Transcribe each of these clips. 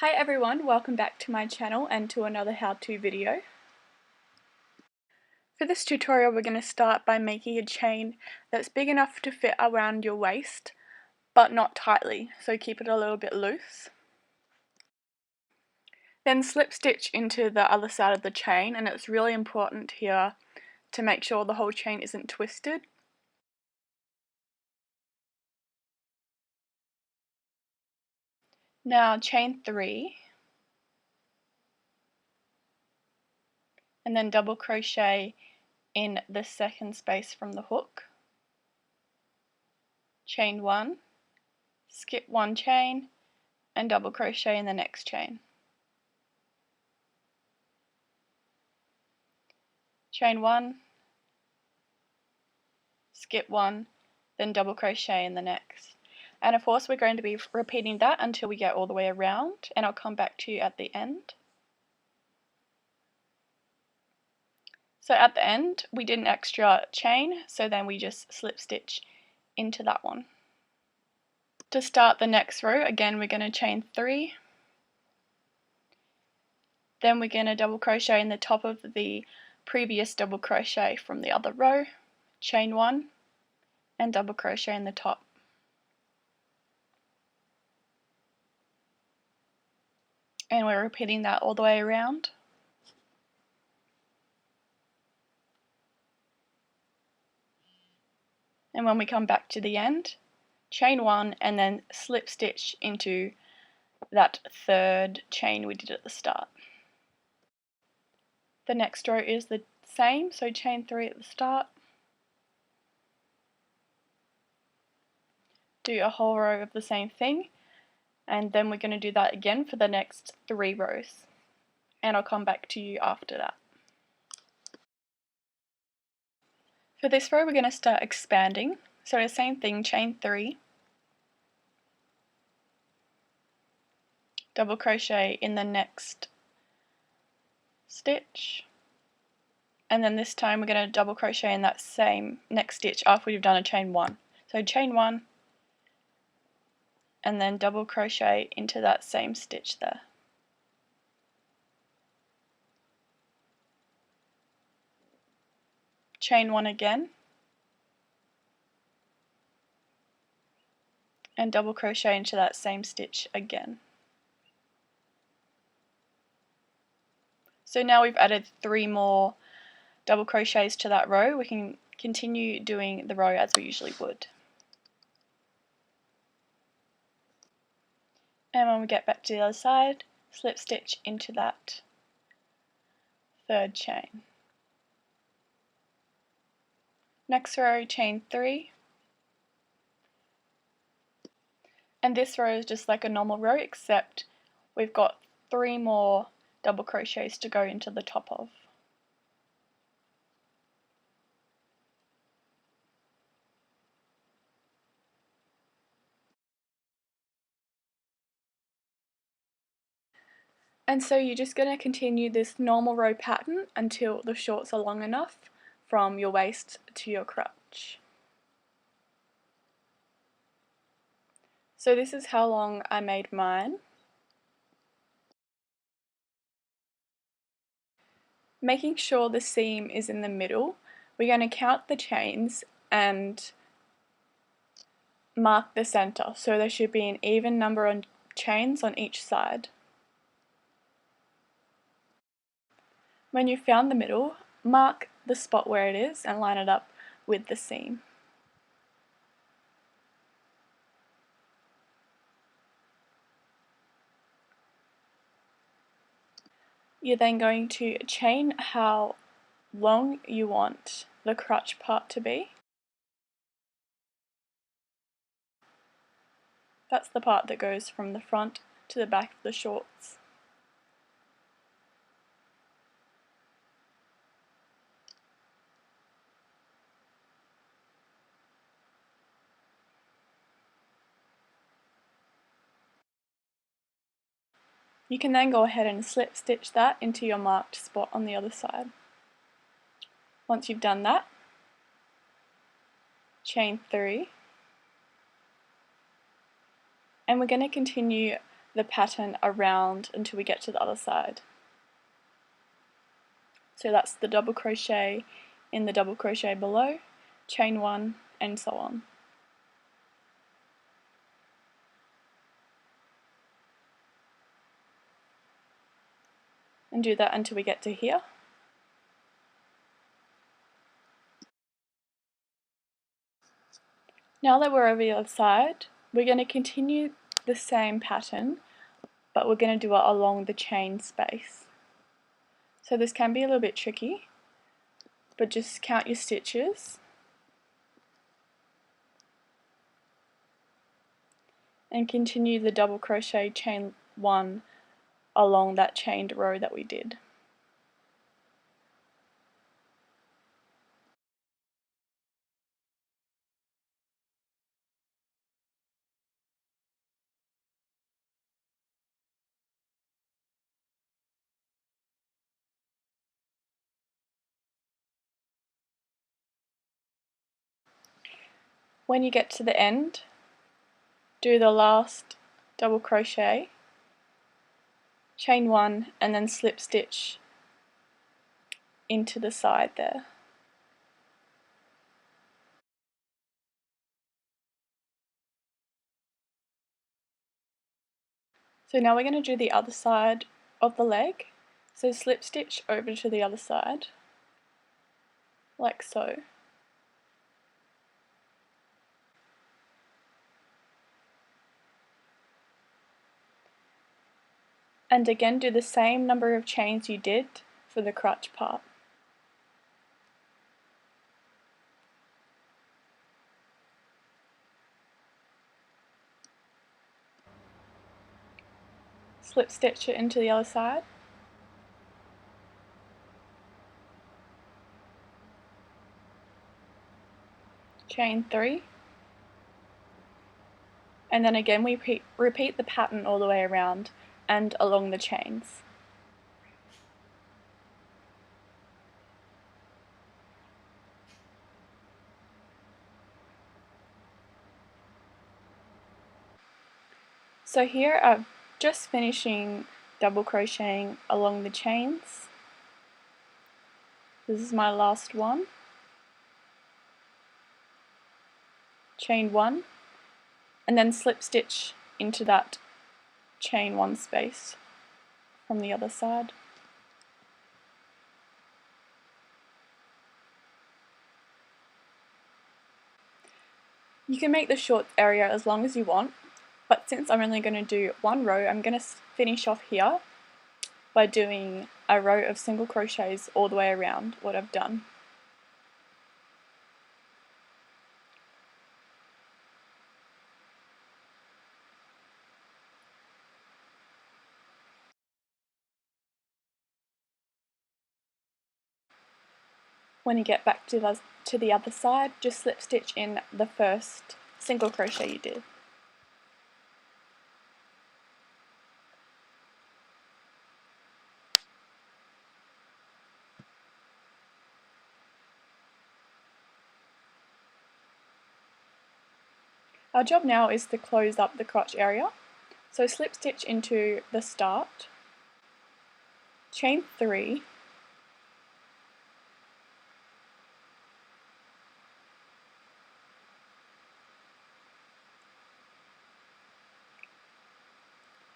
Hi everyone, welcome back to my channel and to another how-to video. For this tutorial we're going to start by making a chain that's big enough to fit around your waist but not tightly, so keep it a little bit loose. Then slip stitch into the other side of the chain, and it's really important here to make sure the whole chain isn't twisted. Now chain 3 and then double crochet in the second space from the hook. Chain 1, skip 1 chain and double crochet in the next chain. Chain 1, skip 1, then double crochet in the next. And of course we're going to be repeating that until we get all the way around, and I'll come back to you at the end. So at the end we did an extra chain, so then we just slip stitch into that one. To start the next row, again we're going to chain 3, then we're going to double crochet in the top of the previous double crochet from the other row, chain 1 and double crochet in the top. And we're repeating that all the way around. And when we come back to the end, chain 1 and then slip stitch into that third chain we did at the start. The next row is the same, so chain 3 at the start, do a whole row of the same thing, and then we're going to do that again for the next 3 rows, and I'll come back to you after that. For this row we're going to start expanding, so the same thing, chain 3, double crochet in the next stitch, and then this time we're going to double crochet in that same next stitch after we've done a chain 1. So chain 1 and then double crochet into that same stitch there. Chain 1 again and double crochet into that same stitch again. So now we've added 3 more double crochets to that row. We can continue doing the row as we usually would. And when we get back to the other side, slip stitch into that third chain. Next row, chain 3. And this row is just like a normal row, except we've got 3 more double crochets to go into the top of. And so you're just going to continue this normal row pattern until the shorts are long enough from your waist to your crotch. So this is how long I made mine. Making sure the seam is in the middle, we're going to count the chains and mark the center, so there should be an even number of chains on each side. When you've found the middle, mark the spot where it is and line it up with the seam. You're then going to chain how long you want the crotch part to be. That's the part that goes from the front to the back of the shorts. You can then go ahead and slip stitch that into your marked spot on the other side. Once you've done that, chain 3, and we're going to continue the pattern around until we get to the other side. So that's the double crochet in the double crochet below, chain 1, and so on. And do that until we get to here. Now that we're over the other side, we're going to continue the same pattern, but we're going to do it along the chain space. So this can be a little bit tricky, but just count your stitches and continue the double crochet chain 1 along that chained row that we did. When you get to the end, do the last double crochet, chain 1, and then slip stitch into the side there. So now we're going to do the other side of the leg. So slip stitch over to the other side, like so. And again do the same number of chains you did for the crotch part. Slip stitch it into the other side. Chain 3. And then again we repeat the pattern all the way around and along the chains. So here I'm just finishing double crocheting along the chains. This is my last one. Chain 1, and then slip stitch into that chain 1 space from the other side. You can make the short area as long as you want, but since I'm only going to do one row, I'm going to finish off here by doing a row of single crochets all the way around what I've done. When you get back to the other side, just slip stitch in the first single crochet you did. Our job now is to close up the crotch area. So slip stitch into the start, chain 3,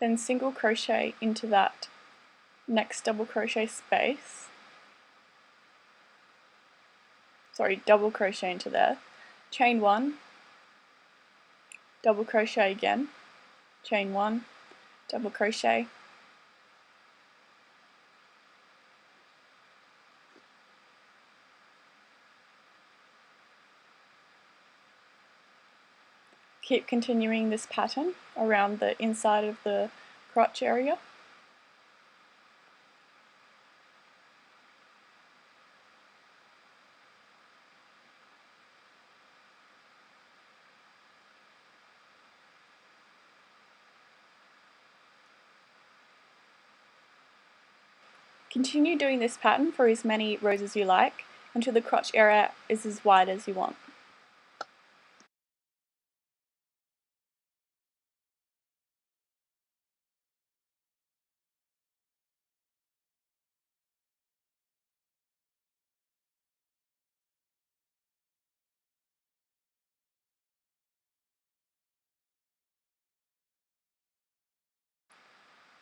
then single crochet into that next double crochet space, double crochet into there, chain 1, double crochet again, chain 1, double crochet, keep continuing this pattern around the inside of the crotch area. Continue doing this pattern for as many rows as you like until the crotch area is as wide as you want.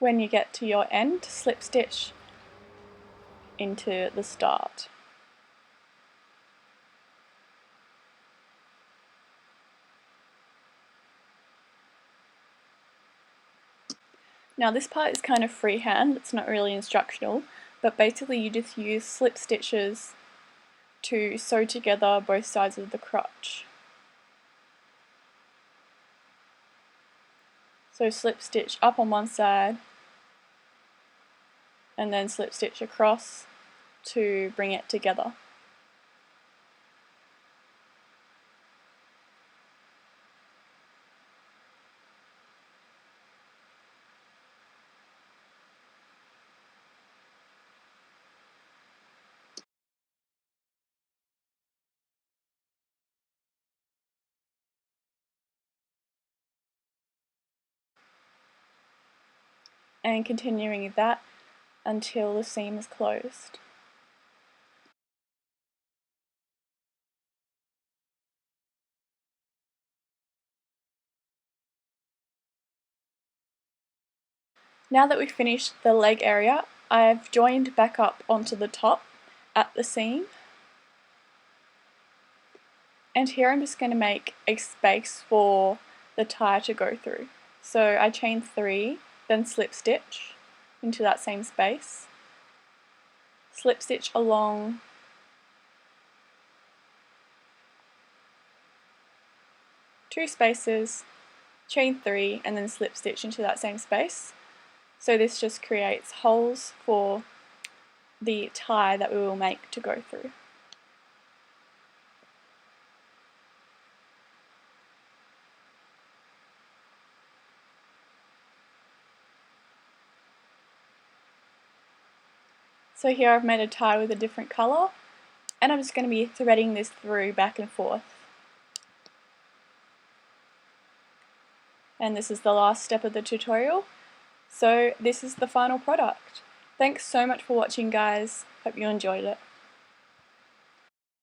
When you get to your end, slip stitch into the start. Now this part is kind of freehand, it's not really instructional, but basically you just use slip stitches to sew together both sides of the crotch. So slip stitch up on one side and then slip stitch across to bring it together. And continuing that until the seam is closed. Now that we've finished the leg area, I've joined back up onto the top at the seam. And here I'm just going to make a space for the tie to go through. So I chain 3, then slip stitch into that same space, slip stitch along two spaces, chain 3 and then slip stitch into that same space. So this just creates holes for the tie that we will make to go through. So here I've made a tie with a different colour, and I'm just going to be threading this through back and forth. And this is the last step of the tutorial. So this is the final product. Thanks so much for watching, guys. Hope you enjoyed it.